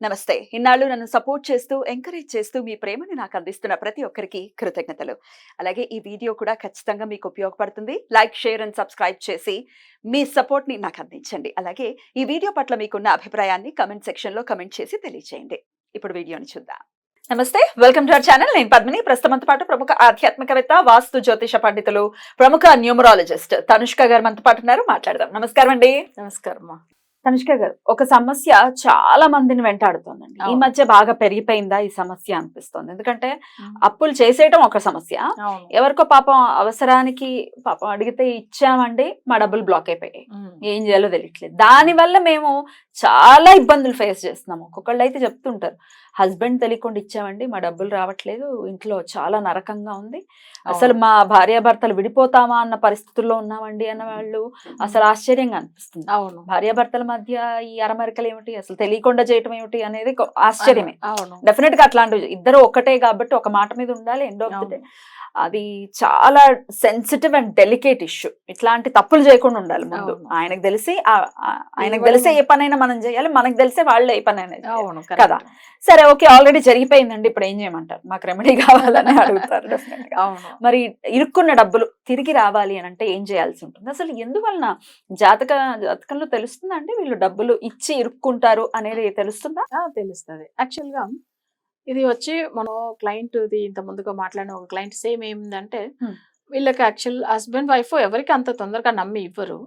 నమస్తే. ఇన్నాళ్ళు నన్ను సపోర్ట్ చేస్తూ, ఎంకరేజ్ చేస్తూ మీ ప్రేమని నాకు అందిస్తున్న ప్రతి ఒక్కరికి కృతజ్ఞతలు. అలాగే ఈ వీడియో కూడా ఖచ్చితంగా మీకు ఉపయోగపడుతుంది. లైక్, షేర్ అండ్ సబ్స్క్రైబ్ చేసి మీ సపోర్ట్‌ని నాకు అందించండి. అలాగే ఈ వీడియో పట్ల మీకున్న అభిప్రాయాన్ని కామెంట్ సెక్షన్‌లో కామెంట్ చేసి తెలియజేయండి. ఇప్పుడు వీడియోని చూద్దాం. నమస్తే. Welcome to our channel. నేను పద్మిని. ప్రస్తుతంతో పాటు ప్రముఖ ఆధ్యాత్మికవేత్త, వాస్తు జ్యోతిష పండితులు, ప్రముఖ న్యూమరాలజిస్ట్ తనుష్క గారు మనతో పాటు ఉన్నారు. మాట్లాడదాం. నమస్కారం అండి. నమస్కారం. తనుష్క గారు, ఒక సమస్య చాలా మందిని వెంటాడుతోందండి. ఈ మధ్య బాగా పెరిగిపోయిందా ఈ సమస్య అనిపిస్తోంది. ఎందుకంటే అప్పులు చేసేయటం ఒక సమస్య, ఎవరికో పాపం అవసరానికి పాపం అడిగితే ఇచ్చామండి, మా డబ్బులు బ్లాక్ అయిపోయాయి, ఏం చేయాలో తెలియట్లేదు. దానివల్ల మేము చాలా ఇబ్బందులు ఫేస్ చేస్తున్నాము. ఒక్కొక్కళ్ళు అయితే చెప్తుంటారు, హస్బెండ్ తెలియకుండా ఇచ్చామండి, మా డబ్బులు రావట్లేదు, ఇంట్లో చాలా నరకంగా ఉంది, అసలు మా భార్యాభర్తలు విడిపోతామా అన్న పరిస్థితుల్లో ఉన్నామండి అన్న వాళ్ళు అసలు ఆశ్చర్యంగా అనిపిస్తుంది. అవును, భార్యాభర్తల మధ్య ఈ అరమరికలు ఏమిటి, అసలు తెలియకుండా చేయటం ఏమిటి అనేది ఆశ్చర్యమే. అవును, డెఫినెట్ గా అట్లాంటివి ఇద్దరు ఒకటే కాబట్టి ఒక మాట మీద ఉండాలి. ఎండ్ ఆఫ్ ది డే అది చాలా సెన్సిటివ్ అండ్ డెలికేట్ ఇష్యూ. ఇట్లాంటి తప్పులు చేయకుండా ఉండాలి ముందు. ఆయనకు తెలిసే ఏ పనైనా మనం చేయాలి, మనకు తెలిసే వాళ్ళు ఏ పనైనా కదా. సరే, ఓకే, ఆల్రెడీ జరిగిపోయిందండి, ఇప్పుడు ఏం చేయమంటారు? మాకు రెమెడీ కావాలని అడుగుతారు డెఫినెట్ గా. మరి ఇరుక్కున్న డబ్బులు తిరిగి రావాలి అని అంటే ఏం చేయాల్సి ఉంటుంది? అసలు ఎందువలన జాతకంలో తెలుస్తుందండి వీళ్ళు డబ్బులు ఇచ్చి ఇరుక్కుంటారు అనేది తెలుస్తుందా? తెలుస్తుంది. యాక్చువల్ గా ఇది వచ్చి మనం క్లయింట్ ఇంత ముందుగా మాట్లాడిన ఒక క్లయింట్ సేమ్ ఏమిందంటే, వీళ్ళకి యాక్చువల్ హస్బెండ్ వైఫ్ ఎవరికి అంత తొందరగా నమ్మి ఇవ్వరు.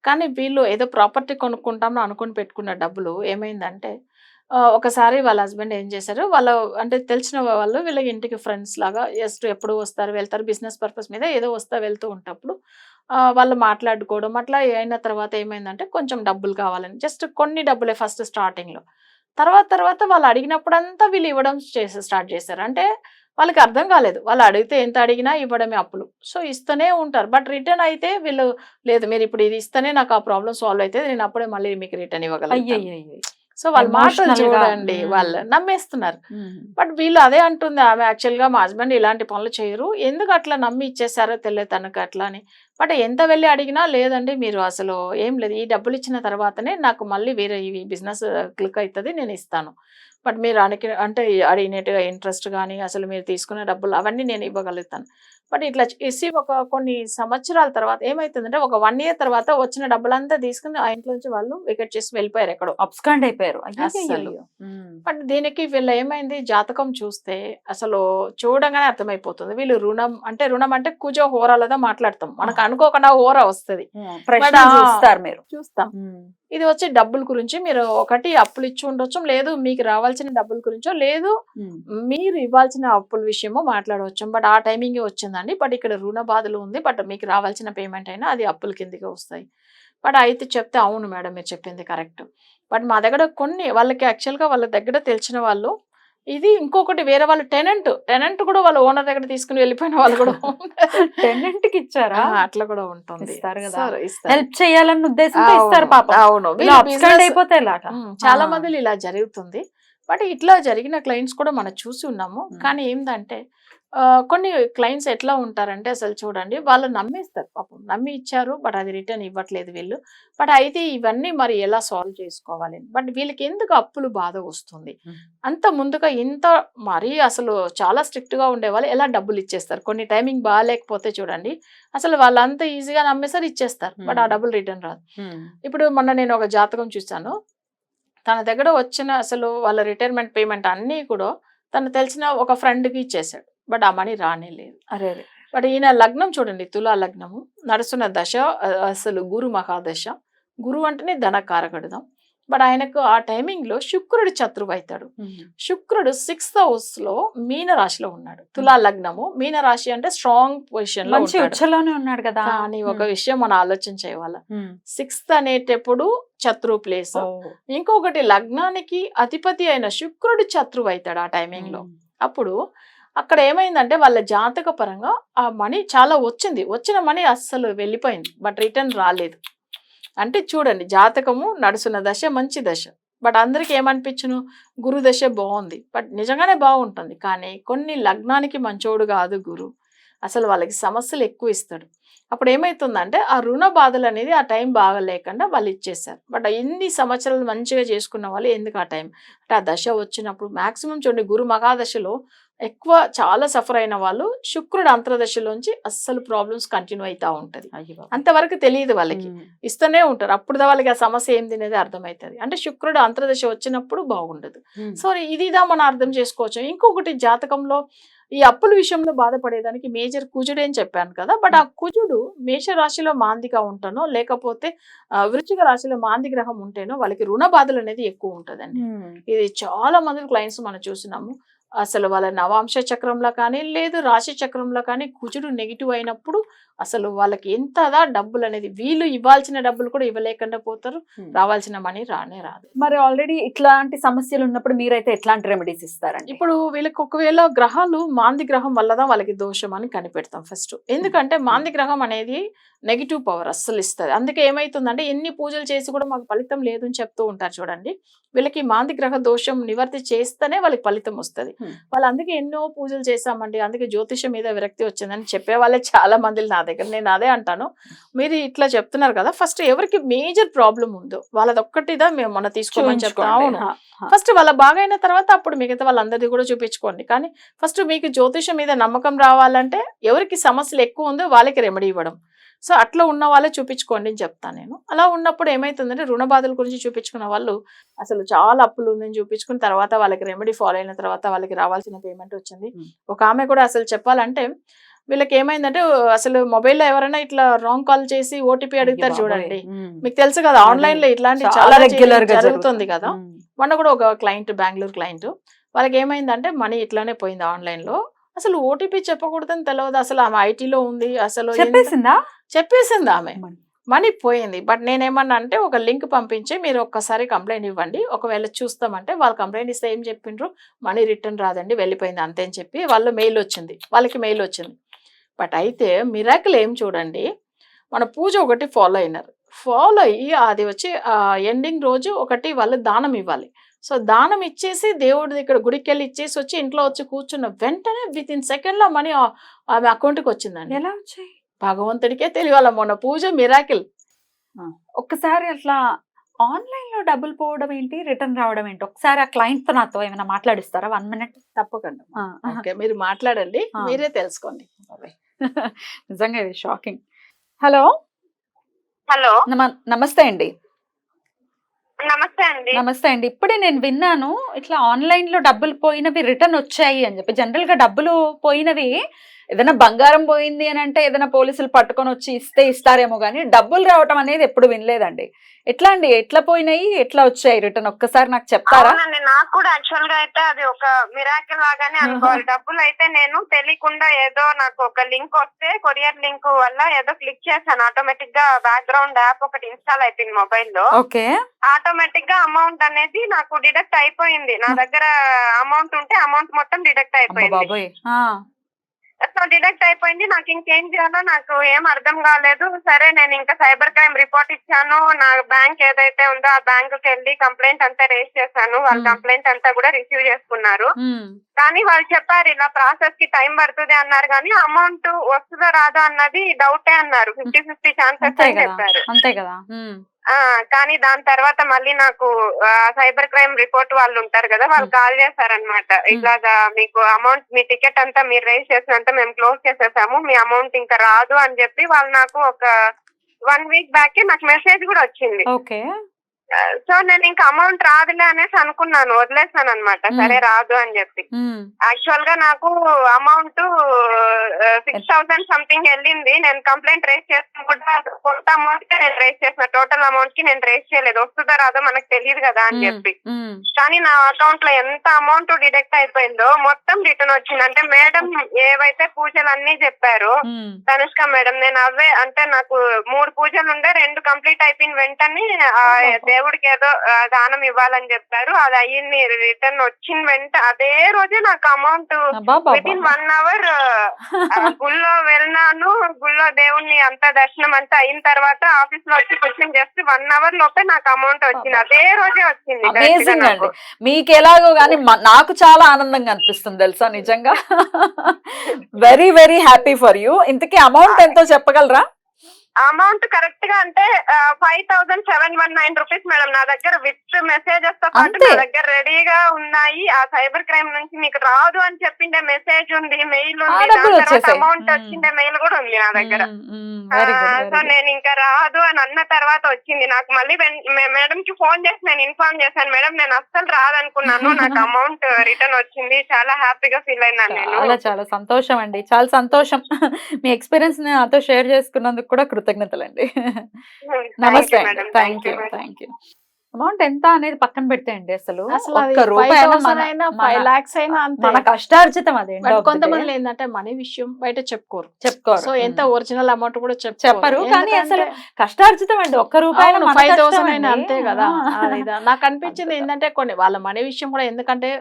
కానీ వీళ్ళు ఏదో ప్రాపర్టీ కొనుక్కుంటామని అనుకుని పెట్టుకున్న డబ్బులు ఏమైందంటే, ఒకసారి వాళ్ళ హస్బెండ్ ఏం చేశారు, వాళ్ళ అంటే తెలిసిన వాళ్ళు వీళ్ళ ఇంటికి ఫ్రెండ్స్ లాగా జస్ట్ ఎప్పుడు వస్తారు వెళ్తారు, బిజినెస్ పర్పస్ మీద ఏదో వెళ్తూ ఉంటప్పుడు వాళ్ళు మాట్లాడుకోవడం అట్లా అయిన తర్వాత ఏమైందంటే, కొంచెం డబ్బులు కావాలని జస్ట్ కొన్ని డబ్బులే ఫస్ట్ స్టార్టింగ్లో. తర్వాత వాళ్ళు అడిగినప్పుడంతా వీళ్ళు ఇవ్వడం స్టార్ట్ చేశారు. అంటే వాళ్ళకి అర్థం కాలేదు, వాళ్ళు అడిగితే ఎంత అడిగినా ఇవ్వడమే అప్పులు. సో ఇస్తూనే ఉంటారు, బట్ రిటర్న్ అయితే వీళ్ళు లేదు, మీరు ఇప్పుడు ఇది ఇస్తేనే నాకు ఆ ప్రాబ్లం సాల్వ్ అయితే నేను అప్పుడే మళ్ళీ మీకు రిటర్న్ ఇవ్వగలను. సో వాళ్ళ మాటలు చూడండి, వాళ్ళు నమ్మేస్తున్నారు. బట్ వీళ్ళు అదే అంటుంది ఆమె, యాక్చువల్ గా మా హస్బెండ్ ఇలాంటి పనులు చేయరు, ఎందుకు అట్లా నమ్మి ఇచ్చేసారో తెలియదు తనకు అట్లా అని. బట్ ఎంత వెళ్ళి అడిగినా లేదండి, మీరు అసలు ఏం లేదు, ఈ డబ్బులు ఇచ్చిన తర్వాతనే నాకు మళ్ళీ వేరే ఈ బిజినెస్ క్లిక్ అవుతుంది, నేను ఇస్తాను. బట్ మీరు అంటే అడిగినట్టుగా ఇంట్రెస్ట్ కానీ అసలు మీరు తీసుకున్న డబ్బులు అవన్నీ నేను ఇవ్వగలుగుతాను. బట్ ఇట్లా ఇసి కొన్ని సంవత్సరాల తర్వాత ఏమైతుందంటే, ఒక 1 year తర్వాత వచ్చిన డబ్బులంతా తీసుకుని ఆ ఇంట్లో నుంచి వాళ్ళు వికెట్ చేసి వెళ్ళిపోయారు, ఎక్కడో అబ్స్కాండ్ అయిపోయారు అసలు. బట్ దీనికి వీళ్ళు ఏమైంది, జాతకం చూస్తే అసలు చూడగానే అర్థమైపోతుంది, వీళ్ళు రుణం అంటే కుజ హోరాలతో మాట్లాడతాం, మనకు అనుకోకుండా హోరా వస్తుంది, చూస్తాం. ఇది వచ్చి డబ్బుల గురించి మీరు ఒకటి అప్పులు ఇచ్చి ఉండొచ్చు, లేదు మీకు రావాల్సిన డబ్బుల గురించో, లేదు మీరు ఇవ్వాల్సిన అప్పుల విషయమో మాట్లాడవచ్చు. బట్ ఆ టైమింగ్ వచ్చిందండి, బట్ ఇక్కడ రుణ బాధలు ఉంది, బట్ మీకు రావాల్సిన పేమెంట్ అయినా అది అప్పుల కిందకి వస్తాయి. బట్ అయితే చెప్తే అవును మేడం మీరు చెప్పింది కరెక్ట్. బట్ మా దగ్గర కొన్ని వాళ్ళకి యాక్చువల్గా వాళ్ళ దగ్గర తెలిసిన వాళ్ళు, ఇది ఇంకొకటి వేరే వాళ్ళు టెనెంట్ కూడా వాళ్ళ ఓనర్ దగ్గర తీసుకుని వెళ్ళిపోయిన వాళ్ళు కూడా టెనెంట్ కి ఇచ్చారా? అట్లా కూడా ఉంటుంది, హెల్ప్ చేయాలన్న ఉద్దేశంతో ఇస్తారు పాపం. అవును, అయిపోతే చాలా మంది ఇలా జరుగుతుంది. బట్ ఇట్లా జరిగిన క్లయింట్స్ కూడా మనం చూసి ఉన్నాము. కానీ ఏంటంటే కొన్ని క్లయింట్స్ ఎట్లా ఉంటారంటే, అసలు చూడండి, వాళ్ళు నమ్మేస్తారు, పాపం నమ్మి ఇచ్చారు, బట్ అది రిటర్న్ ఇవ్వట్లేదు వీళ్ళు. బట్ అయితే ఇవన్నీ మరి ఎలా సాల్వ్ చేసుకోవాలి? బట్ వీళ్ళకి ఎందుకు అప్పులు బాధ వస్తుంది? అంత ముందుగా ఇంత మరీ అసలు చాలా స్ట్రిక్ట్ గా ఉండేవాళ్ళు ఎలా డబ్బులు ఇచ్చేస్తారు? కొన్ని టైమింగ్ బాగాలేకపోతే చూడండి, అసలు వాళ్ళు అంత ఈజీగా నమ్మేసారు, ఇచ్చేస్తారు, బట్ ఆ డబ్బులు రిటర్న్ రాదు. ఇప్పుడు మొన్న నేను ఒక జాతకం చూసాను, తన దగ్గర వచ్చిన అసలు వాళ్ళ రిటైర్మెంట్ పేమెంట్ అన్నీ కూడా తను తెలిసిన ఒక ఫ్రెండ్కి ఇచ్చేసాడు, బట్ ఆ మనీ రానే లేదు. బట్ ఈయన లగ్నం చూడండి, తులా లగ్నము, నడుస్తున్న దశ అసలు గురు మహాదశ, గురువు అంటేనే ధనకారకుడుదాం. బట్ ఆయనకు ఆ టైమింగ్ లో శుక్రుడు శత్రువు అవుతాడు. శుక్రుడు 6th house లో మీన రాశిలో ఉన్నాడు. తులా లగ్నము, మీన రాశి అంటే స్ట్రాంగ్ పొజిషన్ లో ఉన్నాడు కదా. కానీ ఒక విషయం మనం ఆలోచన చేయవాల, 6th అనేటప్పుడు శత్రువు ప్లేస్, ఇంకొకటి లగ్నానికి అధిపతి అయిన శుక్రుడు శత్రువు అవుతాడు ఆ టైమింగ్ లో. అప్పుడు అక్కడ ఏమైందంటే, వాళ్ళ జాతక పరంగా ఆ మనీ చాలా వచ్చిన మనీ అస్సలు వెళ్ళిపోయింది, బట్ రిటర్న్ రాలేదు. అంటే చూడండి, జాతకము నడుస్తున్న దశ మంచి దశ, బట్ అందరికి ఏమనిపించును, గురు దశ బాగుంది, బట్ నిజంగానే బాగుంటుంది, కానీ కొన్ని లగ్నానికి మంచోడు కాదు గురు, అసలు వాళ్ళకి సమస్యలు ఎక్కువ ఇస్తాడు. అప్పుడు ఏమైతుందంటే ఆ రుణ బాధలు అనేది ఆ టైం బాగా లేకుండా వాళ్ళు ఇచ్చేసారు. బట్ ఎన్ని సంవత్సరాలు మంచిగా చేసుకున్న వాళ్ళు ఎందుకు ఆ టైం అంటే ఆ దశ వచ్చినప్పుడు మాక్సిమం చూడండి గురు మహాదశలో ఎక్కువ చాలా సఫర్ అయిన వాళ్ళు శుక్రుడు అంతర్దశలోంచి అస్సలు ప్రాబ్లమ్స్ కంటిన్యూ అవుతా ఉంటది. అంతవరకు తెలియదు వాళ్ళకి, ఇస్తూనే ఉంటారు. అప్పుడు వాళ్ళకి ఆ సమస్య ఏంది అనేది అర్థమవుతుంది. అంటే శుక్రుడు అంతర్దశ వచ్చినప్పుడు బాగుండదు. సో ఇదిదా మనం అర్థం చేసుకోవచ్చు. ఇంకొకటి జాతకంలో ఈ అప్పుల విషయంలో బాధపడేదానికి మేజర్ కుజుడు అని చెప్పాను కదా, బట్ ఆ కుజుడు మేష రాశిలో మాందిగా ఉంటానో లేకపోతే వృశ్చిక రాశిలో మాంది గ్రహం ఉంటేనో వాళ్ళకి రుణ బాధలు అనేది ఎక్కువ ఉంటుందండి. ఇది చాలా మంది క్లయింట్స్ మనం చూసినాము. అసలు వాళ్ళ నవాంశ చక్రంలో కానీ లేదు రాశి చక్రంలో కానీ కుజుడు నెగిటివ్ అయినప్పుడు అసలు వాళ్ళకి ఎంతదా డబ్బులు అనేది వీళ్ళు ఇవ్వాల్సిన డబ్బులు కూడా ఇవ్వలేకుండా పోతారు, రావాల్సిన మనీ రానే రాదు. మరి ఆల్రెడీ ఇట్లాంటి సమస్యలు ఉన్నప్పుడు మీరైతే ఎట్లాంటి రెమెడీస్ ఇస్తారండి? ఇప్పుడు వీళ్ళకి ఒకవేళ గ్రహాలు మాంది గ్రహం వల్లదా వాళ్ళకి దోషం అని కనిపెడతాం ఫస్ట్. ఎందుకంటే మాంది గ్రహం అనేది నెగిటివ్ పవర్ అస్సలు ఇస్తుంది. అందుకే ఏమైతుందంటే ఎన్ని పూజలు చేసి కూడా మాకు ఫలితం లేదు అని చెప్తూ ఉంటారు చూడండి. వీళ్ళకి మాంది గ్రహ దోషం నివర్తి చేస్తేనే వాళ్ళకి ఫలితం వస్తుంది. వాళ్ళు అందుకే ఎన్నో పూజలు చేశామండి, అందుకే జ్యోతిషం మీద విరక్తి వచ్చిందని చెప్పే వాళ్ళే చాలా మంది నా దగ్గర. నేను అదే అంటాను, మీరు ఇట్లా చెప్తున్నారు కదా, ఫస్ట్ ఎవరికి మేజర్ ప్రాబ్లం ఉందో వాళ్ళదొక్కటిదా మేము మొన్న తీసుకోమని చెప్తాము. ఫస్ట్ వాళ్ళ బాగైన తర్వాత అప్పుడు మిగతా వాళ్ళందరిది కూడా చూపించుకోండి. కానీ ఫస్ట్ మీకు జ్యోతిషం మీద నమ్మకం రావాలంటే ఎవరికి సమస్యలు ఎక్కువ ఉందో వాళ్ళకి రెమెడీ ఇవ్వడం. సో అట్లా ఉన్న వాళ్ళే చూపించుకోండి అని చెప్తాను నేను. అలా ఉన్నప్పుడు ఏమైతుందంటే రుణ బాధల గురించి చూపించుకున్న వాళ్ళు అసలు చాలా అప్పులు ఉందని చూపించుకున్న తర్వాత వాళ్ళకి రెమెడీ ఫాలో అయిన తర్వాత వాళ్ళకి రావాల్సిన పేమెంట్ వచ్చింది. ఒక ఆమె కూడా అసలు చెప్పాలంటే వీళ్ళకి ఏమైందంటే అసలు మొబైల్లో ఎవరైనా ఇట్లా రాంగ్ కాల్ చేసి ఓటీపీ అడుగుతారు చూడండి, మీకు తెలుసు కదా ఆన్లైన్ లో ఇట్లాంటి చాలా రెగ్యులర్ గా జరుగుతుంది కదా. మొన్న కూడా ఒక క్లయింట్, బెంగళూరు క్లయింట్, వాళ్ళకి ఏమైందంటే మనీ ఇట్లానే పోయింది ఆన్లైన్ లో. అసలు ఓటీపీ చెప్పకూడదని తెలియదు, అసలు ఆమె ఐటీలో ఉంది, అసలు చెప్పేసింది ఆమె, మనీ పోయింది. బట్ నేనేమన్నా అంటే ఒక లింక్ పంపించి మీరు ఒక్కసారి కంప్లైంట్ ఇవ్వండి, ఒకవేళ చూస్తామంటే వాళ్ళు కంప్లైంట్ ఇస్తే ఏం చెప్పిండ్రు, మనీ రిటర్న్ రాదండి వెళ్ళిపోయింది అంతే అని చెప్పి వాళ్ళకి మెయిల్ వచ్చింది. బట్ అయితే మిరాకిల్ ఏం చూడండి, మన పూజ ఒకటి ఫాలో అయ్యి అది వచ్చి ఎండింగ్ రోజు ఒకటి వాళ్ళు దానం ఇవ్వాలి. సో దానం ఇచ్చేసి దేవుడి దగ్గర గుడికి వెళ్ళి ఇచ్చేసి వచ్చి ఇంట్లో వచ్చి కూర్చున్న వెంటనే విత్ ఇన్ సెకండ్ లో మనీ ఆమె అకౌంట్కి వచ్చిందండి. ఎలా వచ్చాయి భగవంతుడికే తెలియాల, మొన్న పూజ మిరాకిల్. ఒక్కసారి అట్లా ఆన్లైన్ లో డబ్బులు పోవడం ఏంటి, రిటర్న్ రావడం ఏంటి, ఒకసారి ఆ క్లయింట్ తో నాతో ఏమైనా మాట్లాడిస్తారా? 1 minute తప్పకుండా. ఓకే, మీరు మాట్లాడండి, మీరే తెలుసుకోండి. నిజంగా ఇది షాకింగ్. హలో హలో, నమస్తే అండి. నమస్తే అండి. ఇప్పుడే నేను విన్నాను ఇట్లా ఆన్లైన్ లో డబ్బులు పోయినవి రిటర్న్ వచ్చాయి అని చెప్పి. జనరల్ గా డబ్బులు పోయినవి ఏదైనా బంగారం పోయింది అని అంటే ఏదైనా పోలీసులు పట్టుకొని వచ్చి ఇస్తారేమో కానీ డబ్బులు రావటం అనేది ఎప్పుడు వినలేదండి. ఎట్లా అండి, ఎట్లా పోయినాయి, ఎట్లా వచ్చాయి రిటర్న్, ఒక్కసారి నాకు చెప్తారా? నాకు కూడా యాక్చువల్ గా అయితే అది ఒక మిరాకిల్ లాగానే అనుకోవాలి. డబ్బులు అయితే నేను తెలియకుండా ఏదో నాకు ఒక లింక్ వస్తే కొరియర్ లింక్ వల్ల ఏదో క్లిక్ చేశాను, ఆటోమేటిక్ గా బ్యాక్గ్రౌండ్ యాప్ ఒకటి ఇన్స్టాల్ అయిపోయింది మొబైల్ లో. ఓకే, ఆటోమేటిక్ గా అమౌంట్ అనేది నాకు డిడక్ట్ అయిపోయింది. నా దగ్గర అమౌంట్ ఉంటే అమౌంట్ మొత్తం డిడక్ట్ అయిపోయింది. సో డిడక్ట్ అయిపోయింది. నాకు ఇంకేం చేయాలో నాకు ఏం అర్థం కాలేదు. సరే నేను ఇంకా సైబర్ క్రైమ్ రిపోర్ట్ ఇచ్చాను. నా బ్యాంక్ ఏదైతే ఉందో ఆ బ్యాంక్ కి వెళ్ళి కంప్లైంట్ అంతా రేజ్ చేశాను. వాళ్ళ కంప్లైంట్ అంతా కూడా రిసీవ్ చేసుకున్నారు. కానీ వాళ్ళు చెప్పారు ఇలా ప్రాసెస్ కి టైం పడుతుంది అన్నారు, కానీ అమౌంట్ వస్తుందో రాదో అన్నది డౌటే అన్నారు. 50-50 ఛాన్సెస్ అని చెప్పారు. అంతే కదా. కానీ దాని తర్వాత మళ్ళీ నాకు సైబర్ క్రైమ్ రిపోర్ట్ వాళ్ళు ఉంటారు కదా, వాళ్ళు కాల్ చేశారనమాట. ఇట్లాగా మీకు అమౌంట్, మీ టికెట్ అంతా మీరు రైజ్ చేసినంత మేము క్లోజ్ చేసేసాము, మీ అమౌంట్ ఇంకా రాదు అని చెప్పి వాళ్ళు నాకు ఒక 1 week బ్యాక్ నాకు మెసేజ్ కూడా వచ్చింది. ఓకే, సో నేను ఇంకా అమౌంట్ రాదులే అనేసి అనుకున్నాను, వదిలేసాను అనమాట. సరే రాదు అని చెప్పి. యాక్చువల్ గా నాకు అమౌంట్ 6,000 సంథింగ్ వెళ్ళింది. నేను కంప్లైంట్ రేస్ చేసిన కూడా కొంత అమౌంట్ నేను రేస్ చేసిన, టోటల్ అమౌంట్ కి నేను రేస్ చేయలేదు. వస్తుందో రాదో మనకు తెలియదు కదా అని చెప్పి. కానీ నా అకౌంట్ లో ఎంత అమౌంట్ డిడక్ట్ అయిపోయిందో మొత్తం రిటర్న్ వచ్చింది. అంటే మేడం ఏవైతే పూజలు అన్ని చెప్పారు తనుష్క మేడం, నేను అవే అంటే నాకు 3 పూజలు ఉండే, 2 కంప్లీట్ అయిపోయిన వెంటనే దేవుడికి ఏదో దానం ఇవ్వాలని చెప్పారు. అది అయ్యింది, రిటర్న్ వచ్చిన వెంట అదే రోజే నాకు అమౌంట్ వితిన్ 1 hour గుళ్ళో వెళ్ళినాను. గుళ్ళో దేవుణ్ణి అంతా దర్శనం అంతా అయిన తర్వాత ఆఫీస్ లో వచ్చి క్వశ్చన్ చేస్తే 1 hour లోపే నాకు అమౌంట్ వచ్చింది. అదే రోజే వచ్చింది. అమేజింగ్ అండి. మీకు ఎలాగో కానీ నాకు చాలా ఆనందంగా అనిపిస్తుంది తెలుసా, నిజంగా. Very very happy for you. ఇంతకీ అమౌంట్ ఎంతో చెప్పగలరా? అమౌంట్ కరెక్ట్ గా అంటే 5,719 రూపీస్ మేడం. నా దగ్గర విత్ మెసేజెస్ తో పాటు అంతే. నా దగ్గర రెడీగా ఉన్నాయి. ఆ సైబర్ క్రైమ్ నుంచి మీకు రాదు అని చెప్పిండే మెసేజ్ ఉంది, మెయిల్ ఉంది, డబ్బులు దాని తర్వాత వచ్చేసాయి. అమౌంట్ వచ్చిండే మెయిల్ కూడా ఉంది నా దగ్గర. Very so good. నేను ఇంకా రాదు అని అన్న తర్వాత వచ్చింది. నాకు మళ్ళీ మేడం కి ఫోన్ చేసి నేను ఇన్ఫార్మ్ చేశాను, మేడం నేను అస్సలు రాదనుకున్నాను, నాకు అమౌంట్ రిటర్న్ వచ్చింది, చాలా హ్యాపీగా ఫీల్ అయినాను నేను. చాలా చాలా సంతోషం అండి, చాలా సంతోషం. మీ ఎక్స్పీరియన్స్ నాతో షేర్ చేసుకున్నందుకు కూడా కృతజ్ఞతలండి. నమస్తే అండి. Thank you. అమౌంట్ ఎంత అనేది పక్కన పెట్టేయండి. అసలు అసలు అది ఒక్క రూపాయి 5,000 అయినా 5 lakhs అయినా అంతే. మన కష్టార్జితం అది. end but of the day. కొంతమంది ఏంటంటే మనీ విషయం బయట చెప్పుకోరు. చెప్పుకోరు. సో ఎంత ఒరిజినల్ అమౌంట్ కూడా చెప్పరు. కానీ అసలు కష్టార్జితం అండి. ఒక్క రూపాయి 5,000 అయినా అంతే కదా. నాకు అనిపించింది ఏంటంటే కొన్ని వాళ్ళ మనీ విషయం కూడా, ఎందుకంటే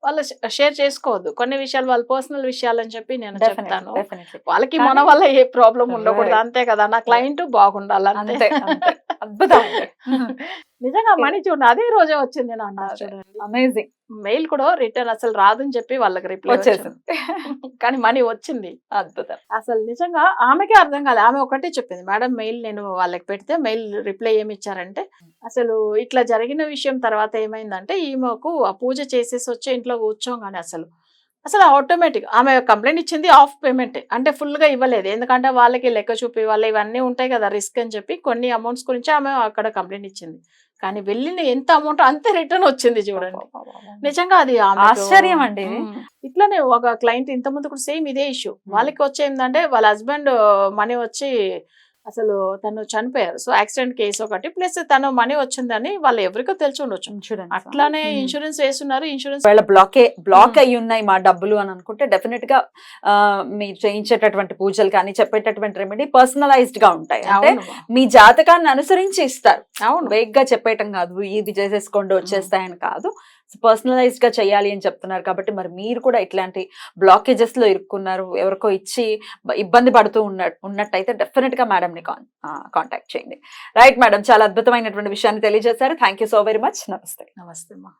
వాళ్ళు షేర్ చేసుకోవద్దు కొన్ని విషయాలు, వాళ్ళ పర్సనల్ విషయాలు అని చెప్పి నేను చెప్తాను. వాళ్ళకి మన వల్ల ఏ ప్రాబ్లం ఉండకూడదు, అంతే కదా. నా క్లయింట్ బాగుండాలి అంతే. అద్భుతం. నిజంగా మనీ చూడండి అదే రోజే వచ్చింది నా చూడండి. అమేజింగ్. మెయిల్ కూడా రిటర్న్ అసలు రాదని చెప్పి వాళ్ళకి రిప్లై వచ్చేసింది. కానీ మనీ వచ్చింది. అద్భుతం. అసలు నిజంగా ఆమెకే అర్థం కాలేదు. ఆమె ఒకటే చెప్పింది, మేడం మెయిల్ నేను వాళ్ళకి పెడితే మెయిల్ రిప్లై ఏమి ఇచ్చారంటే, అసలు ఇట్లా జరిగిన విషయం తర్వాత ఏమైందంటే ఈమెకు ఆ పూజ చేసేసి వచ్చి ఇంట్లో కూర్చోగానే అసలు ఆటోమేటిక్ ఆమె కంప్లైంట్ ఇచ్చింది ఆఫ్ పేమెంట్, అంటే ఫుల్ గా ఇవ్వలేదు. ఎందుకంటే వాళ్ళకి లెక్క చూపి వాళ్ళు ఇవన్నీ ఉంటాయి కదా రిస్క్ అని చెప్పి కొన్ని అమౌంట్స్ గురించి ఆమె అక్కడ కంప్లైంట్ ఇచ్చింది. కానీ వెళ్ళిన ఎంత అమౌంట్ అంతే రిటర్న్ వచ్చింది చూడండి. నిజంగా అది ఆశ్చర్యం అండి. ఇట్లానే ఒక క్లయింట్ ఇంత ముందు కూడా సేమ్ ఇదే ఇష్యూ. వాళ్ళకి వచ్చే ఏంటంటే వాళ్ళ హస్బెండ్ మనీ వచ్చి అసలు తను చనిపోయారు. సో యాక్సిడెంట్ కేసు ఒకటి, ప్లస్ తను మనీ వచ్చిందని వాళ్ళు ఎవరికో తెలిసి ఉండొచ్చు. అట్లానే ఇన్సూరెన్స్ వేస్తున్నారు. ఇన్సూరెన్స్ బ్లాక్ అయ్యి ఉన్నాయి మా డబ్బులు అని అనుకుంటే డెఫినెట్ గా మీరు చేయించేటటువంటి పూజలు కానీ చెప్పేటటువంటి రెమెడీ పర్సనలైజ్డ్ గా ఉంటాయి. అంటే మీ జాతకాన్ని అనుసరించి ఇస్తారు. అవును, వేగ్ గా చెప్పేయటం కాదు, ఇది చేసేసుకోండి వచ్చేస్తాయని కాదు, పర్సనలైజ్డ్ గా చేయాలి అని చెప్తున్నారు. కాబట్టి మరి మీరు కూడా ఇట్లాంటి బ్లాకేజెస్ లో ఇరుక్కున్నారు, ఎవరికో ఇచ్చి ఇబ్బంది పడుతూ ఉన్నట్టయితే డెఫినెట్ గా మేడం ని కాంటాక్ట్ చేయండి. రైట్ మేడం, చాలా అద్భుతమైనటువంటి విషయాన్ని తెలియజేశారు. Thank you so very much. నమస్తే. నమస్తే అమ్మా.